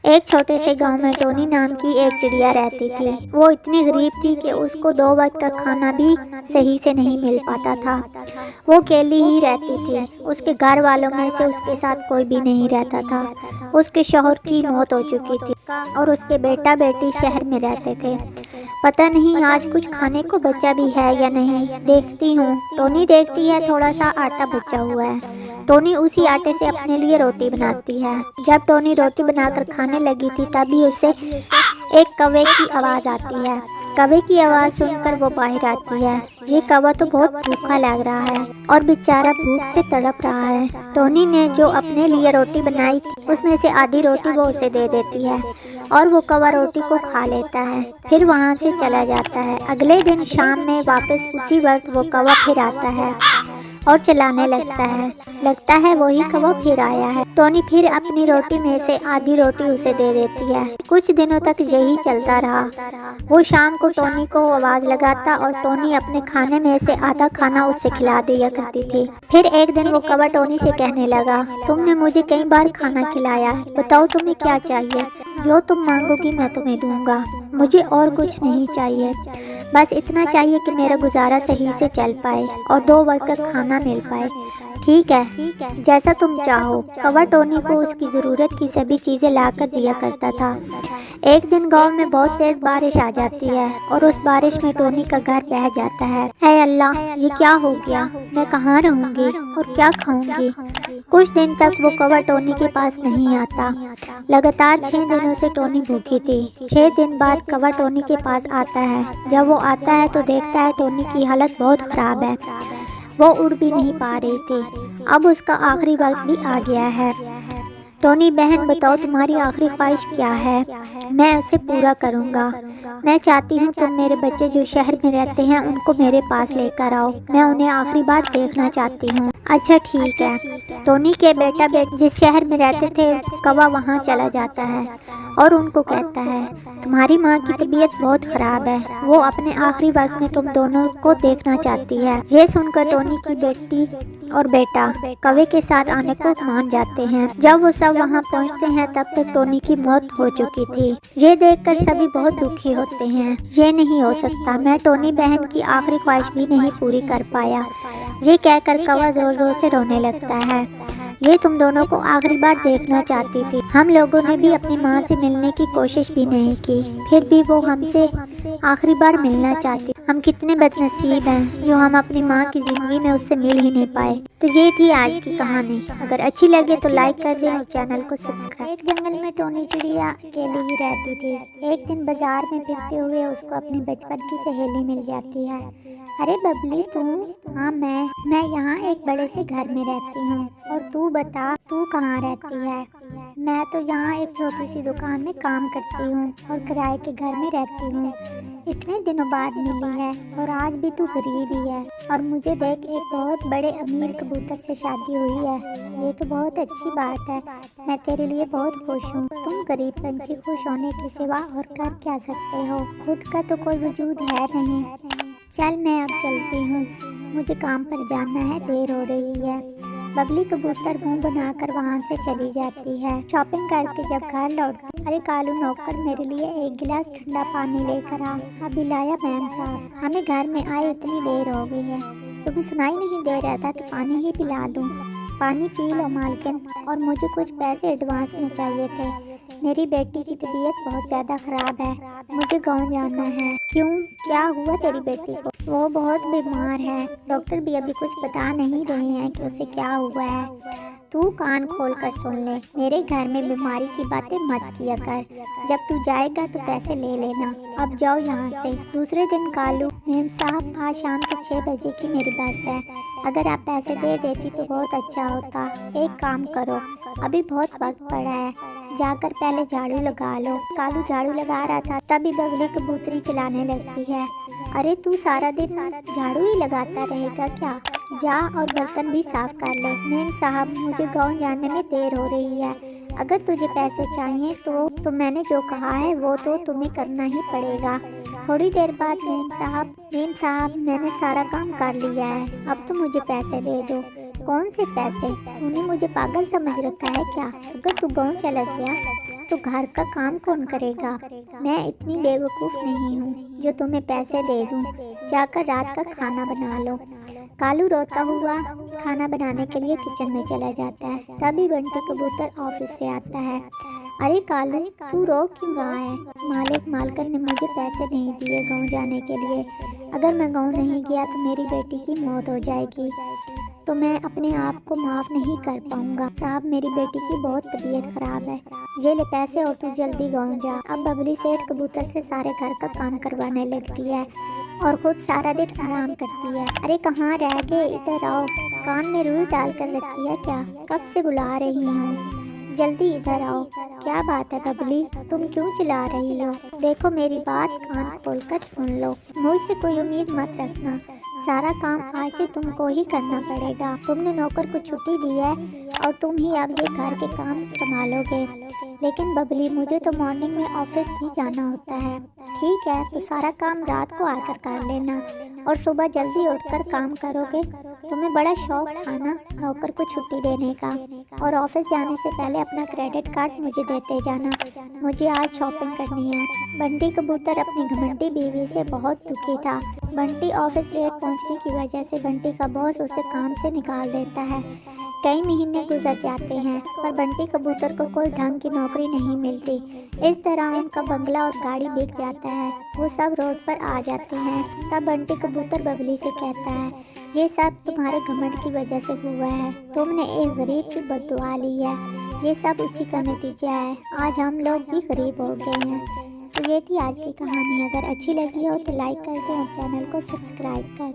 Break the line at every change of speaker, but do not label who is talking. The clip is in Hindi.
एक छोटे से गांव में टोनी नाम की एक चिड़िया रहती थी। वो इतनी गरीब थी कि उसको 2 वक्त का खाना भी सही से नहीं मिल पाता था। वो अकेली ही रहती थी। उसके घर वालों में से उसके साथ कोई भी नहीं रहता था। उसके शौहर की मौत हो चुकी थी और उसके बेटा बेटी शहर में रहते थे। पता नहीं आज कुछ खाने को बचा भी है या नहीं। देखती हूँ। टोनी देखती है, थोड़ा सा आटा बचा हुआ है। टोनी उसी आटे से अपने लिए रोटी बनाती है। जब टोनी रोटी बनाकर खाने लगी थी तभी उसे एक कौवे की आवाज़ आती है। कौवे की आवाज़ सुनकर वो बाहर आती है। ये कौवा तो बहुत भूखा लग रहा है और बेचारा भूख से तड़प रहा है। टोनी ने जो अपने लिए रोटी बनाई थी उसमें से आधी रोटी वो उसे दे देती है और वो कौवा रोटी को खा लेता है, फिर वहाँ से चला जाता है। अगले दिन शाम में वापस उसी वक्त वो कौवा फिर आता है और चलाने लगता है वही कौवा फिर आया है। टोनी फिर अपनी रोटी में से आधी रोटी उसे दे देती है। कुछ दिनों तक यही चलता रहा। वो शाम को टोनी को आवाज़ लगाता और टोनी अपने खाने में से आधा खाना उसे खिला दिया करती थी। फिर एक दिन वो कौवा टोनी से कहने लगा, तुमने मुझे कई बार खाना खिलाया, बताओ तुम्हें क्या चाहिए? जो तुम मांगोगी मैं तुम्हें दूंगा। मुझे और कुछ नहीं चाहिए, बस इतना चाहिए कि मेरा गुजारा सही से चल पाए और 2 वक्त का खाना मिल पाए। ठीक है, जैसा तुम चाहो। कौवा टोनी को उसकी ज़रूरत की सभी चीज़ें लाकर दिया करता था। एक दिन गांव में बहुत तेज़ बारिश आ जाती है और उस बारिश में टोनी का घर बह जाता है। ऐ अल्लाह, ये क्या हो गया? मैं कहाँ रहूँगी और क्या खाऊंगी? कुछ दिन तक वो कौवा टोनी के पास नहीं आता। लगातार 6 दिनों से टोनी भूखी थी। 6 दिन बाद कौवा टोनी के पास आता है। जब वो आता है तो देखता है टोनी की हालत बहुत ख़राब है। वो उड़ भी नहीं पा रही थी। अब उसका आखिरी वक्त भी आ गया है। टोनी बहन, बताओ तुम्हारी आखिरी ख्वाहिश क्या है? मैं उसे पूरा करूंगा। मैं चाहती हूँ तुम मेरे बच्चे जो शहर में रहते हैं उनको मेरे पास लेकर आओ। मैं उन्हें आखिरी बार देखना चाहती हूँ। अच्छा ठीक है। टोनी के बेटा बेटी जिस शहर में रहते थे कौवा वहाँ चला जाता है और उनको कहता है, तुम्हारी माँ की तबीयत बहुत ख़राब है। वो अपने आखिरी वक्त में तुम दोनों को देखना चाहती है। ये सुनकर टोनी की बेटी और बेटा कौवे के साथ आने को मान जाते हैं। जब वो सब वहाँ पहुँचते हैं तब तक टोनी की मौत हो चुकी थी। ये देखकर सभी बहुत दुखी होते हैं। ये नहीं हो सकता, मैं टोनी बहन की आखिरी ख्वाहिश भी नहीं पूरी कर पाया। ये कहकर कौवा जोर जोर से रोने लगता है। ये तुम दोनों को आखिरी बार देखना चाहती थी। हम लोगों ने भी अपनी माँ से मिलने की कोशिश भी नहीं की, फिर भी वो हमसे आखिरी बार मिलना चाहती। हम कितने बदनसीब हैं जो हम अपनी माँ की ज़िंदगी में उससे मिल ही नहीं पाए। तो ये थी आज की कहानी। अगर अच्छी लगे तो लाइक कर दें और चैनल को सब्सक्राइब। एक जंगल में टोनी चिड़िया अकेली ही रहती थी। एक दिन बाजार में फिरते हुए उसको अपनी बचपन की सहेली मिल जाती है। अरे बबली, तुम? हाँ मैं यहाँ एक बड़े से घर में रहती हूँ। और तू बता, तू कहाँ रहती है? मैं तो यहाँ एक छोटी सी दुकान में काम करती हूँ और किराए के घर में रहती हूँ। इतने दिनों बाद मिली है और आज भी तू गरीब ही है और मुझे देख एक बहुत बड़े अमीर कबूतर से शादी हुई है। ये तो बहुत अच्छी बात है। मैं तेरे लिए बहुत खुश हूँ। तुम गरीब पंछी खुश होने के सिवा और कर क्या सकते हो? खुद का तो कोई वजूद है नहीं। चल मैं अब चलती हूँ, मुझे काम पर जाना है, देर हो रही है। बबली कबूतर मुंह बनाकर वहाँ से चली जाती है। शॉपिंग करके जब घर लौटती, अरे कालू नौकर, मेरे लिए एक गिलास ठंडा पानी लेकर आ। अभी लाया मैम साहब, हमें घर में आए इतनी देर हो गई है। तुम्हें सुनाई नहीं दे रहा था कि पानी ही पिला दूँ? पानी पी लो मालकिन, और मुझे कुछ पैसे एडवांस में चाहिए थे। मेरी बेटी की तबीयत बहुत ज़्यादा ख़राब है, मुझे गांव जाना है। क्यों, क्या हुआ तेरी बेटी को? वो बहुत बीमार है, डॉक्टर भी अभी कुछ बता नहीं रहे हैं कि उसे क्या हुआ है। तू कान खोल कर सुन ले, मेरे घर में बीमारी की बातें मत किया कर। जब तू जाएगा तो पैसे ले लेना। अब जाओ यहाँ से। दूसरे दिन कालू, मेम साहब आज शाम को 6 बजे की मेरी बस है, अगर आप पैसे दे देती तो बहुत अच्छा होता। एक काम करो, अभी बहुत वक्त पड़ा है, जाकर पहले झाड़ू लगा लो। कालू झाड़ू लगा रहा था तभी बबली कबूतरी चलाने लगती है। अरे तू सारा दिन झाड़ू ही लगाता रहेगा क्या? जा और बर्तन भी साफ कर ले। मेम साहब, मुझे गांव जाने में देर हो रही है। अगर तुझे पैसे चाहिए तो मैंने जो कहा है वो तो तुम्हें करना ही पड़ेगा। थोड़ी देर बाद, मेम साहब मैंने सारा काम कर लिया है, अब तो मुझे पैसे दे दो। कौन से पैसे? तूने मुझे पागल समझ रखा है क्या? अगर तू गाँव चला गया तो घर का काम कौन करेगा? मैं इतनी बेवकूफ़ नहीं हूँ जो तुम्हें पैसे दे दूँ। जाकर रात का खाना बना लो। कालू रोता हुआ खाना बनाने के लिए किचन में चला जाता है। तभी बंटी कबूतर ऑफिस से आता है। अरे कालू, तू रो क्यों रहा है? मालकिन ने मुझे पैसे नहीं दिए गाँव जाने के लिए। अगर मैं गाँव नहीं गया तो मेरी बेटी की मौत हो जाएगी, तो मैं अपने आप को माफ़ नहीं कर पाऊंगा। साहब, मेरी बेटी की बहुत तबीयत खराब है। ये ले पैसे और तू जल्दी गाँव जा। अब बबली सेठ कबूतर से सारे घर का काम करवाने लगती है और खुद सारा दिन आराम करती है। अरे कहाँ रह गए, इधर आओ। कान में रुई डाल कर रखी है क्या? कब से बुला रही हूँ, जल्दी इधर आओ। क्या बात है बबली, तुम क्यों चिल्ला रही हो? देखो मेरी बात कान खोलकर सुन लो। मुझसे कोई उम्मीद मत रखना, सारा काम आज से तुमको ही करना पड़ेगा। तुमने नौकर को छुट्टी दी है और तुम ही अब ये घर के काम संभालोगे। लेकिन बबली, मुझे तो मॉर्निंग में ऑफिस भी जाना होता है। ठीक है, तो सारा काम रात को आकर कर लेना और सुबह जल्दी उठकर काम करोगे। तुम्हें बड़ा शौक था ना नौकर को छुट्टी देने का। और ऑफिस जाने से पहले अपना क्रेडिट कार्ड मुझे देते जाना, मुझे आज शॉपिंग करनी है। बंटी कबूतर अपनी घमंडी बीवी से बहुत दुखी था। बंटी ऑफिस लेट पहुंचने की वजह से बंटी का बॉस उसे काम से निकाल देता है। कई महीने गुजर जाते हैं पर बंटी कबूतर को कोई ढंग की नौकरी नहीं मिलती। इस तरह उनका बंगला और गाड़ी बिक जाता है। वो सब रोड पर आ जाते हैं। तब बंटी कबूतर बबली से कहता है, ये सब तुम्हारे घमंड की वजह से हुआ है। तुमने एक गरीब की बद्दुआ ली है। ये सब उसी का नतीजा है। आज हम लोग भी गरीब हो गए हैं। तो ये थी आज की कहानी। अगर अच्छी लगी हो तो लाइक कर दें और चैनल को सब्सक्राइब कर